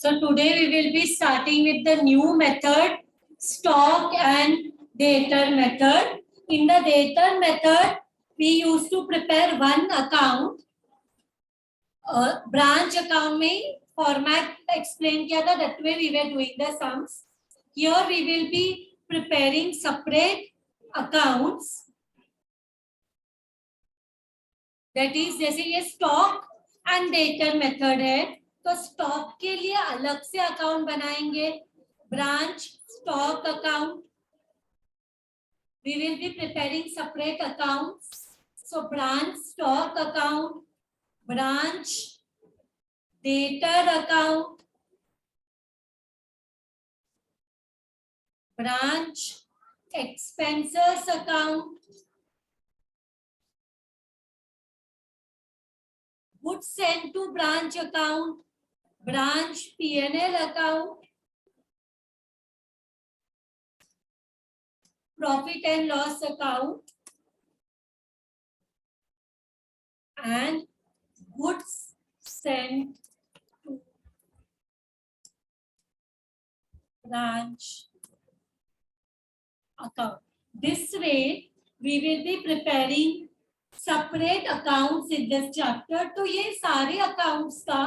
So today we will be starting with the new method, stock and debtor method. In the debtor method, we used to prepare one account. Branch account में format explain किया था. That way we were doing the sums. Here we will be preparing separate accounts. That is, जैसे ये stock and debtor method है, तो stock के लिए अलग से अकाउंट बनाएंगे, branch stock account. We will be preparing separate accounts. So branch stock account, branch debtor account, branch expenses account, goods sent to branch account, branch P&L account, profit and loss account, and goods sent to branch account. This way, we will be preparing separate accounts in this chapter. तो ये सारे accounts का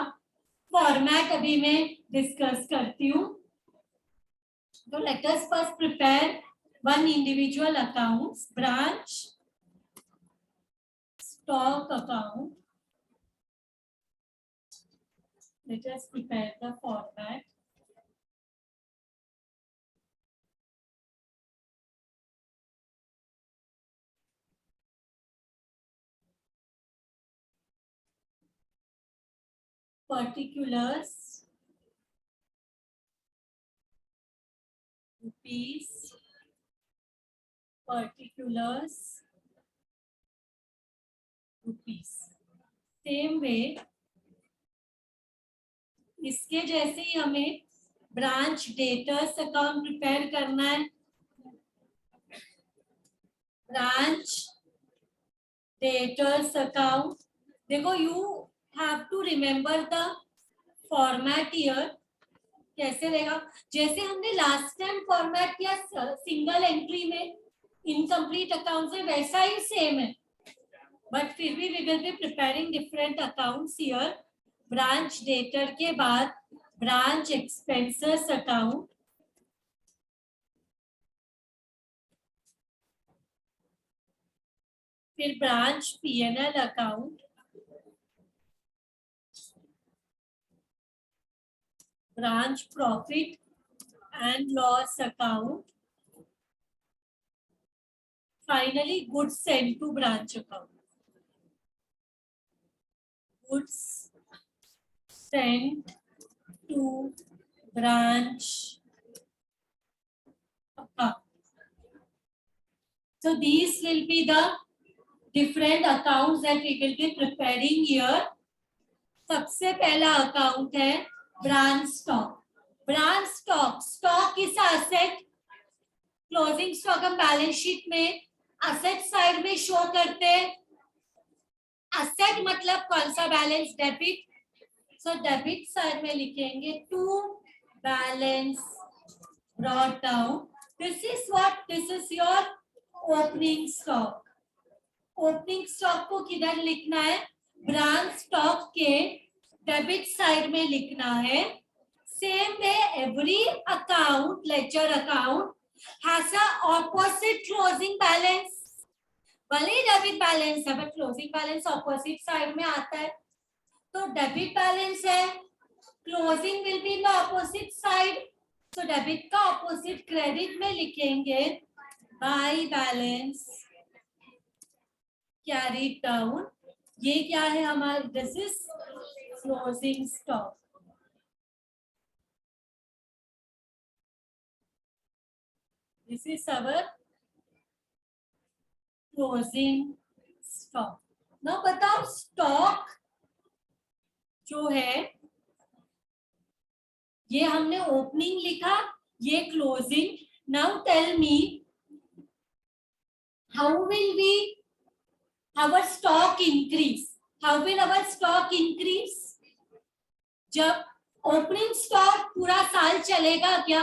format अभी मैं discuss करती हूँ. तो let us first prepare one individual accounts, branch stock account. Let us prepare the format. Particulars, rupees, particulars, rupees. Same way, इसके जैसे ही हमें ब्रांच डेटर्स अकाउंट प्रिपेयर करना है. ब्रांच डेटर्स अकाउंट, देखो you have to remember the format here. कैसे रहेगा, जैसे हमने लास्ट टाइम फॉर्मेट किया सिंगल एंट्री में इनकम्प्लीट अकाउंट में, वैसा ही सेम है. बट फिर भी we will be preparing different accounts here. Branch debtor के बाद ब्रांच एक्सपेंसेस अकाउंट, फिर branch P&L account, branch profit and loss account, finally goods sent to branch account. Goods sent to branch account. So these will be the different accounts that we will be preparing here. सबसे पहला account है branch stock. Branch stock, stock is asset. Closing stock हम balance sheet में asset side में show करते हैं. Asset मतलब कौन सा balance, debit. So debit side में लिखेंगे to balance brought down. This is what, this is your opening stock. Opening stock को किधर लिखना है, ब्रांच स्टॉक के डेबिट साइड में लिखना है. Same way every account, ledger account has a opposite closing balance. भले ही डेबिट बैलेंस है but closing balance opposite side में आता है. तो डेबिट बैलेंस है, closing will be in the opposite side. So debit का ऑपोजिट क्रेडिट में लिखेंगे बाय बैलेंस कैरीड डाउन. ये क्या है हमारा, this is closing stock. This is our closing stock. Now बताओ स्टॉक जो है ये हमने ओपनिंग लिखा, ये closing. Now tell me how will we our stock increase? How will our stock increase? जब ओपनिंग स्टॉक पूरा साल चलेगा क्या?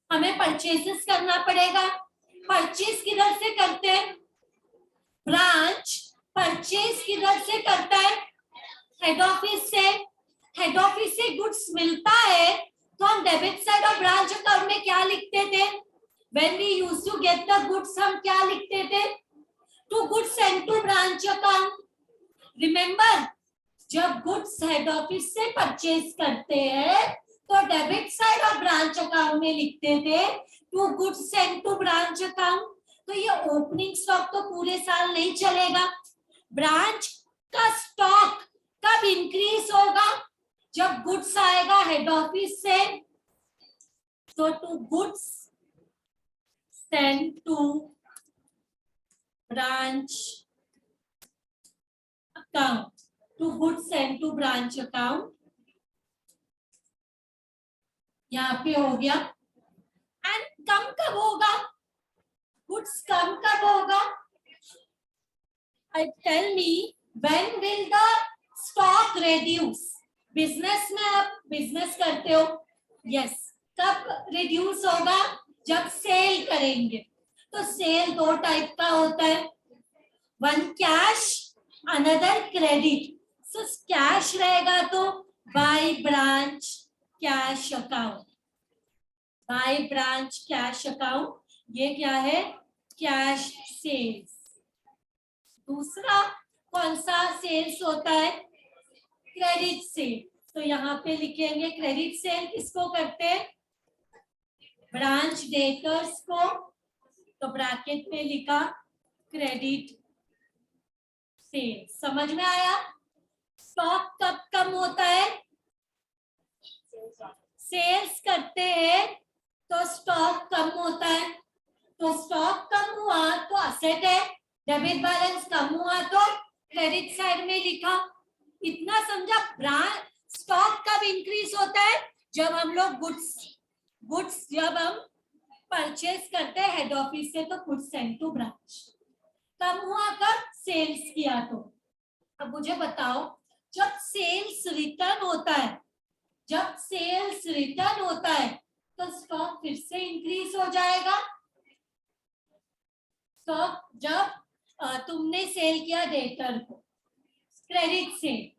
हमें परचेसेस करना पड़ेगा। परचेस किधर से करते हैं? ब्रांच परचेस किधर से करता है? हेड ऑफिस से। हेड ऑफिस से गुड्स मिलता है तो हम डेबिट साइड और ब्रांच अकाउंट में क्या लिखते थे? When we used to get the goods हम क्या लिखते थे? To goods send to branch account. Remember, जब गुड्स हेड ऑफिस से परचेज करते हैं तो डेबिट साइड और ब्रांच अकाउंट में लिखते थे to goods send to branch account. तो ये ओपनिंग स्टॉक तो पूरे साल नहीं चलेगा। ब्रांच का स्टॉक कब इंक्रीज होगा? जब गुड्स आएगा हेड ऑफिस से। तो to goods send to branch account, to goods send to branch account, यहाँ पे हो गया। एंड कम कब होगा? गुड्स कम कब होगा? Tell me, when will the stock reduce? Business में आप बिजनेस करते हो, यस, कब रिड्यूस होगा? जब सेल करेंगे। तो सेल दो टाइप का होता है, one cash, another credit. So cash रहेगा तो by branch cash account, by branch cash account, ये क्या है? Cash sales. दूसरा कौन सा सेल्स होता है? Credit sale. तो यहाँ पे लिखेंगे क्रेडिट सेल किसको करते हैं? ब्रांच डेटर्स को। तो ब्रैकेट में लिखा क्रेडिट सेल। समझ में आया? स्टॉक कब कम होता है? सेल्स करते हैं तो स्टॉक कम होता है। तो स्टॉक कम हुआ तो असेट है, डेबिट बैलेंस कम हुआ तो क्रेडिट साइड में लिखा। इतना समझा? ब्रांच स्टॉक कब इंक्रीज होता है? जब हम लोग गुड्स जब हम परचेज करते हैं हेड ऑफिस से तो गुड्स सेंड टू ब्रांच। कम हुआ कब? सेल्स किया तो। अब मुझे बताओ, जब सेल्स रिटर्न होता है, जब सेल्स रिटर्न होता है तो स्टॉक फिर से इंक्रीज हो जाएगा। स्टॉक जब तुमने सेल किया डेटर को क्रेडिट सेल,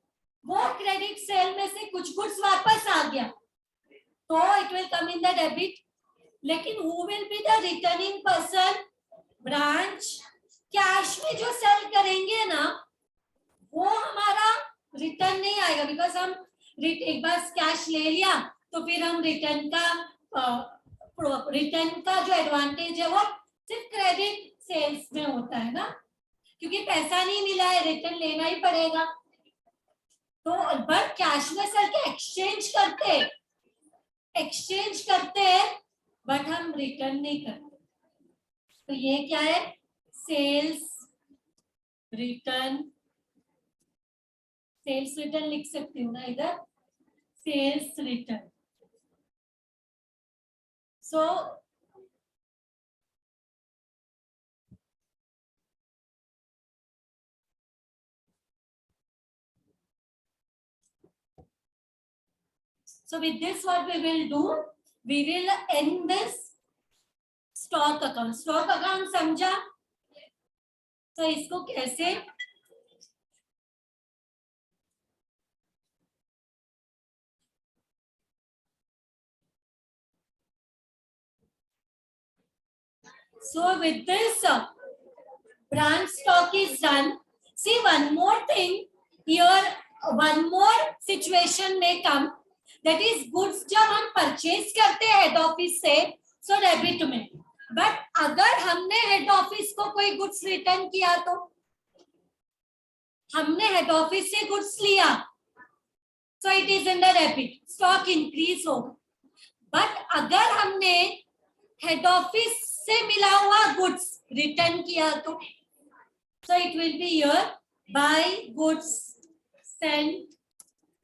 वो क्रेडिट सेल में से कुछ गुड्स वापस आ गया तो it will come in the debit. लेकिन who will be the returning person? Branch. Cash में जो सेल करेंगे ना वो हमारा रिटर्न नहीं आएगा, बिकॉज हम एक बार कैश ले लिया तो फिर हम रिटर्न का जो एडवांटेज है वो सिर्फ क्रेडिट सेल्स में होता है ना, क्योंकि पैसा नहीं मिला है, रिटर्न लेना ही पड़ेगा। तो बट कैश में सर के एक्सचेंज करते हैं बट हम रिटर्न नहीं करते। तो ये क्या है? Sales return. सेल्स रिटर्न लिख सकती हूँ ना इधर, sales return. So with this what we will do, we will end this stock account. stock account समझा? तो इसको कैसे? So with this branch stock is done. See, one more thing here, one more situation may come, that is goods जब हम purchase करते हैं head office से so debit में, बट अगर हमने हेड ऑफिस को कोई गुड्स रिटर्न किया तो हमने हेड ऑफिस से गुड्स लिया so it is in the debit, stock increase होगा। बट अगर हमने हेड ऑफिस से मिला हुआ गुड्स रिटर्न किया तो so it will be here buy goods sent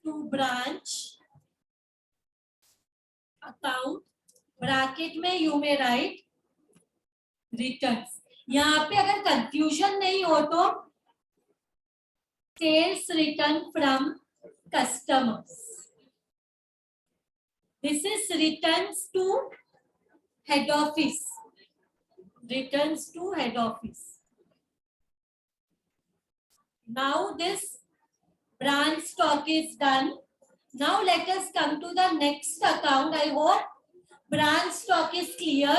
to branch account, bracket में you may write returns। यहाँ पे अगर कंफ्यूजन नहीं हो तो sales return from customers, This is returns to head office. Returns to head office. Now this branch stock is done. Now let us come to the next account. I hope branch stock is clear.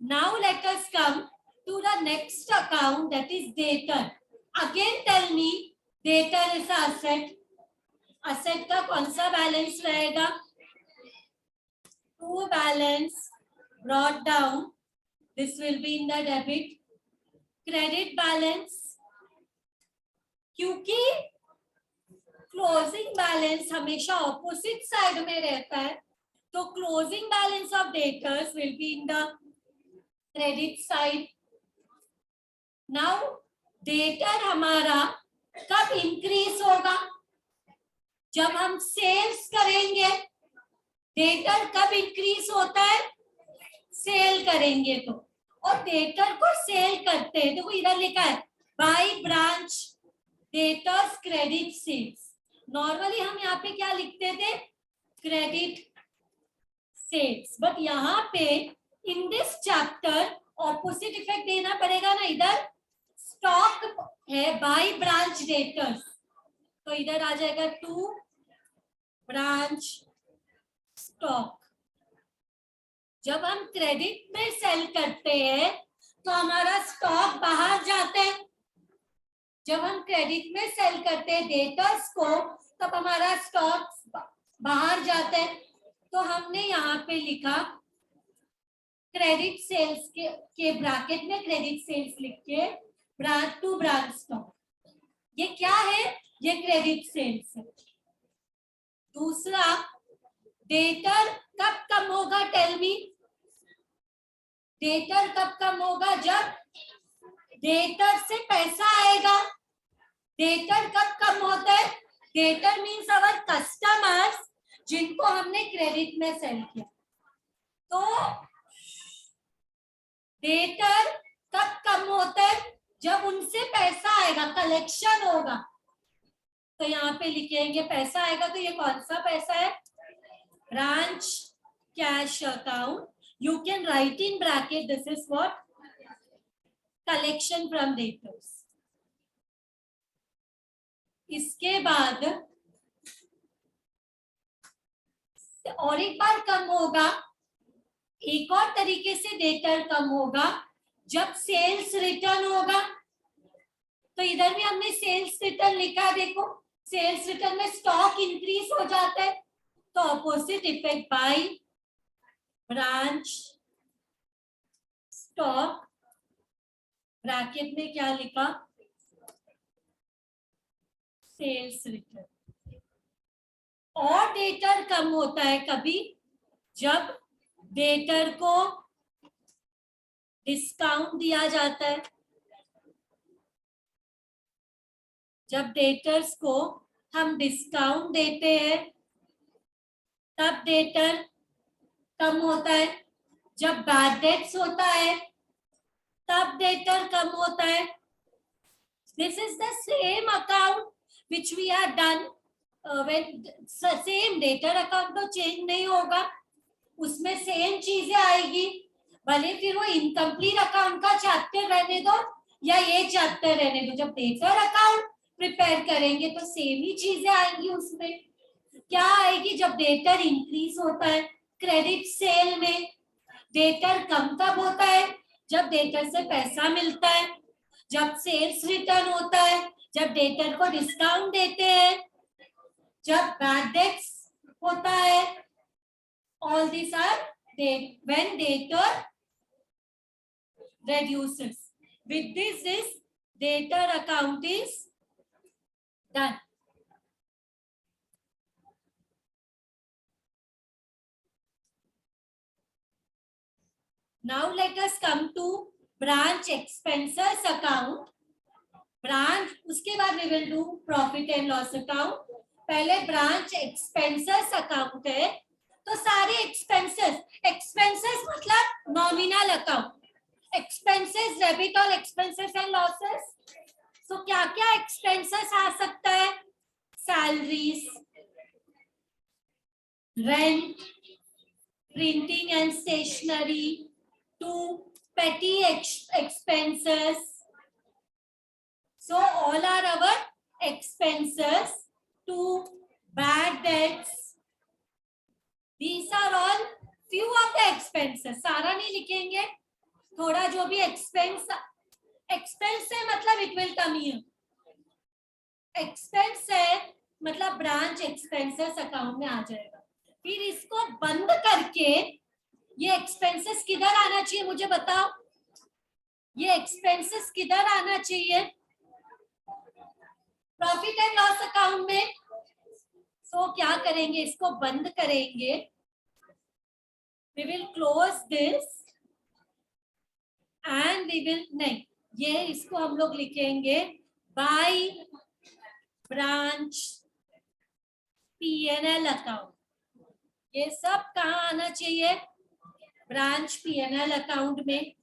Now let us come to the next account, that is debtor. Again tell me, debtor is an asset. Asset का कौन सा balance रहेगा? To balance brought down. This will be in the debit. Credit balance. क्योंकि closing balance हमेशा opposite side में रहता है, तो closing balance of debtors will be in the credit side. Now debtor हमारा कब इंक्रीज होगा? जब हम सेल्स करेंगे. डेटर कब इंक्रीज होता है? सेल करेंगे तो. और डेटर को सेल करते हैं, देखो इधर लिखा है by branch debtors credit sales. Normally हम यहाँ पे क्या लिखते थे? Credit sales. बट यहाँ पे in this chapter opposite effect देना पड़ेगा ना. इधर स्टॉक है बाय ब्रांच डेटर्स, तो इधर आ जाएगा टू ब्रांच स्टॉक. जब हम क्रेडिट में सेल करते हैं तो हमारा स्टॉक बाहर जाता है. जब हम क्रेडिट में सेल करते हैं डेटर्स को, तब हमारा स्टॉक बाहर जाता है. तो हमने यहाँ पे लिखा क्रेडिट सेल्स के ब्रैकेट में क्रेडिट सेल्स लिख के ब्रांच टू ब्रांच स्टॉक. ये क्या है? ये क्रेडिट सेल्स है. दूसरा, डेटर कब कम होगा? टेल मी. डेटर कब कम होगा? जब डेटर से पैसा आएगा. डेटर कब कम होता है? डेटर मीन्स अवर कस्टमर्स जिनको हमने क्रेडिट में सेल किया. तो डेटर कब कम होता है? जब उनसे पैसा आएगा, कलेक्शन होगा. तो यहाँ पे लिखेंगे पैसा आएगा. तो ये कौन सा पैसा है? Branch cash account. You can write in bracket, this is what? Collection from debtors. इसके बाद और एक बार कम होगा. एक और तरीके से डेटर कम होगा जब सेल्स रिटर्न होगा. तो इधर भी हमने सेल्स रिटर्न लिखा. देखो सेल्स रिटर्न में स्टॉक इंक्रीज हो जाता है, तो opposite effect by branch stock. Bracket में क्या लिखा? Sales return. और डेटर कम होता है कभी जब डेटर को डिस्काउंट दिया जाता है. जब डेटर्स को हम डिस्काउंट देते हैं तब डेटर कम होता है. जब बैड डेट्स होता है तब डेटर कम होता है. This is the same account which we are done. Same debtor account तो चेंज नहीं होगा, उसमें सेम चीजें आएगी. भले फिर वो इनकम्प्लीट अकाउंट का चैप्टर रहने दो या ये चैप्टर रहने दो. जब डेटर अकाउंट प्रिपेयर करेंगे तो सेम ही चीजें आएंगी. उसमें क्या आएगी? जब डेटर इंक्रीज होता है क्रेडिट सेल में. डेटर कम कब होता है? जब डेटर से पैसा मिलता है. जब सेल्स रिटर्न होता है, जब डेटर को डिस्काउंट देते हैं, जब बैड डेट्स होता है. All this are when debtor reduces. With this debtor account is done. Now let us come to branch expenses account. Branch, उसके बाद we will do profit and loss account. पहले branch expenses account है, तो सारे expenses मतलब nominal account. Expenses debit और expenses and losses. So क्या क्या expenses आ सकता है? Salaries, rent, printing and stationery, to petty expenses. So all are our expenses. To bad debts. These are all few of the expenses. सारा नहीं लिखेंगे, थोड़ा जो भी expense है मतलब it will come here. Expense है मतलब ब्रांच एक्सपेंसेस अकाउंट में आ जाएगा. फिर इसको बंद करके ये एक्सपेंसेस किधर आना चाहिए मुझे बताओ. ये एक्सपेंसेस किधर आना चाहिए? प्रॉफिट एंड लॉस अकाउंट में. सो क्या करेंगे, इसको बंद करेंगे. We will close this and we will नहीं, ये इसको हम लोग लिखेंगे बाय ब्रांच P&L अकाउंट. ये सब कहाँ आना चाहिए? ब्रांच P&L अकाउंट में.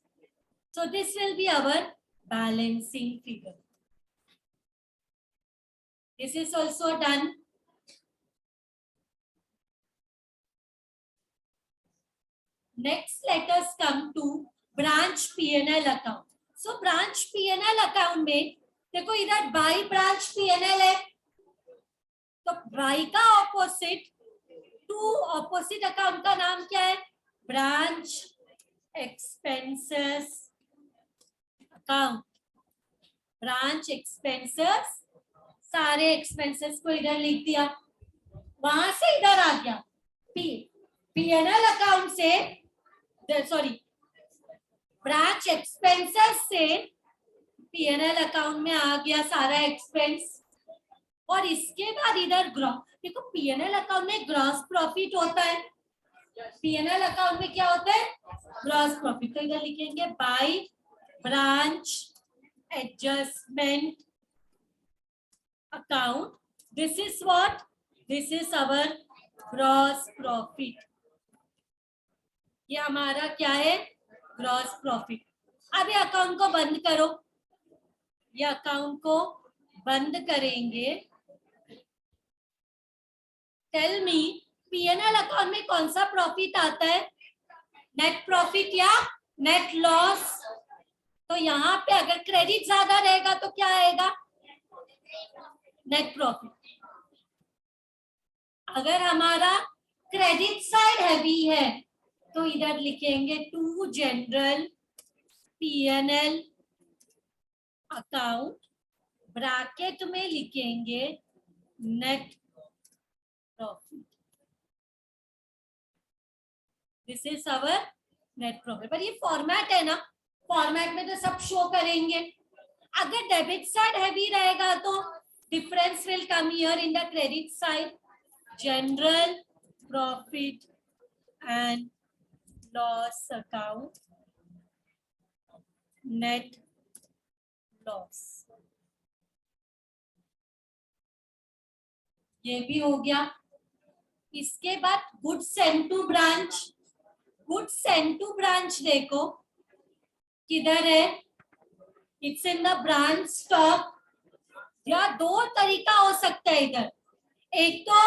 So this will be our balancing figure. This is also done. Next, let us come to branch P&L account. So branch P&L account में देखो इधर बाई ब्रांच P&L है, तो बाई का ऑपोजिट टू ऑपोजिट अकाउंट का नाम क्या है? Branch expenses account. Branch expenses, सारे एक्सपेंसेस को इधर लिख दिया, वहां से इधर आ गया P&L अकाउंट से, सॉरी ब्रांच एक्सपेंसेस से P&L अकाउंट में आ गया सारा एक्सपेंस. और इसके बाद इधर ग्रॉस, देखो P&L अकाउंट में ग्रॉस प्रॉफिट होता है. P&L अकाउंट में क्या होता है? Gross profit. तो इधर लिखेंगे by branch adjustment account. This is what? This is our gross profit. ये हमारा क्या है? Gross profit. अब ये अकाउंट को बंद करो. ये अकाउंट को बंद करेंगे. टेल मी P&L अकाउंट में कौन सा प्रॉफिट आता है? नेट प्रॉफिट या नेट लॉस? तो यहाँ पे अगर क्रेडिट ज्यादा रहेगा तो क्या आएगा? Net profit. अगर हमारा क्रेडिट साइड हैवी है तो इधर लिखेंगे to general P&L account, bracket में लिखेंगे net profit. This is our net profit. पर ये फॉर्मेट है ना, फॉर्मेट में तो सब शो करेंगे. अगर डेबिट साइड हैवी रहेगा तो difference will come here in the credit side. General profit and loss account, net loss. ये भी हो गया. इसके बाद goods send to branch. Goods send to branch देखो किधर है? It's in the branch stock. या दो तरीका हो सकता है इधर. एक तो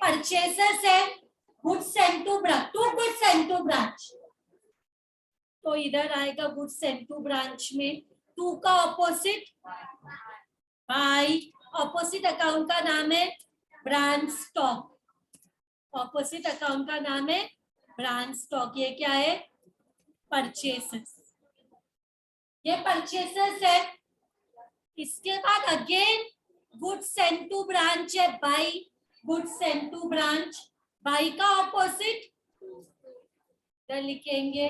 परचेसेस है, goods send to branch, to goods send to branch, तो इधर आएगा गुड्स सेंड टू ब्रांच में. टू का ऑपोजिट बाय. ऑपोजिट अकाउंट का नाम है ब्रांच स्टॉक. ऑपोजिट अकाउंट का नाम है ब्रांच स्टॉक. ये क्या है? परचेसेस. ये परचेसेस है. इसके बाद again goods send to branch है buy. Goods send to branch, buy का ऑपोजिट इधर लिखेंगे.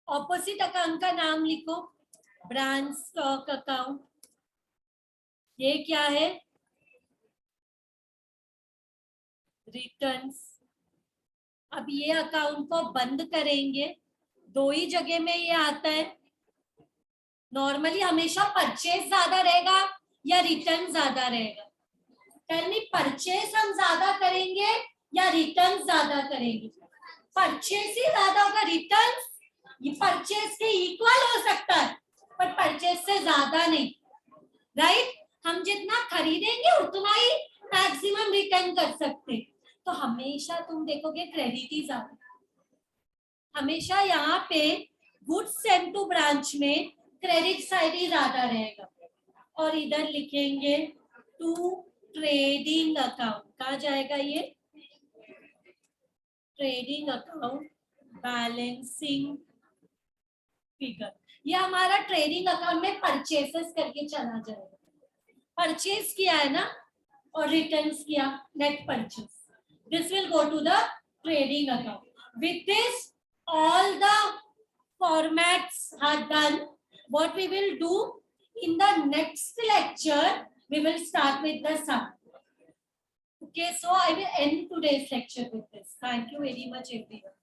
ऑपोजिट अकाउंट का नाम लिखो ब्रांच स्टॉक अकाउंट. ये क्या है? रिटर्न्स. अब ये अकाउंट को बंद करेंगे. दो ही जगह में ये आता है. नॉर्मली हमेशा परचेज ज्यादा रहेगा या रिटर्न ज्यादा रहेगा? टेल मी, परचेज हम ज्यादा करेंगे या रिटर्न ज्यादा करेंगे? परचेज ही ज्यादा होगा. रिटर्न ये परचेज के इक्वल हो सकता है पर परचेज से ज्यादा नहीं. राइट? हम जितना खरीदेंगे उतना ही मैक्सिमम रिटर्न कर सकते। तो हमेशा तुम देखोगे क्रेडिट ही ज्यादा, हमेशा यहाँ पे गुड्स सेंड टू ब्रांच में क्रेडिट साइड ही ज्यादा रहेगा। और इधर लिखेंगे टू ट्रेडिंग अकाउंट, कहा जाएगा ये ट्रेडिंग अकाउंट बैलेंसिंग फिगर। ये हमारा ट्रेडिंग अकाउंट में परचेसेस करके चला जाएगा, परचेज किया है ना और रिटर्न्स किया, net purchase, this will go to the trading account. With this all the formats are done. What we will do in the next lecture, we will start with the sum. Okay, so I will end today's lecture with this. Thank you very much everyone.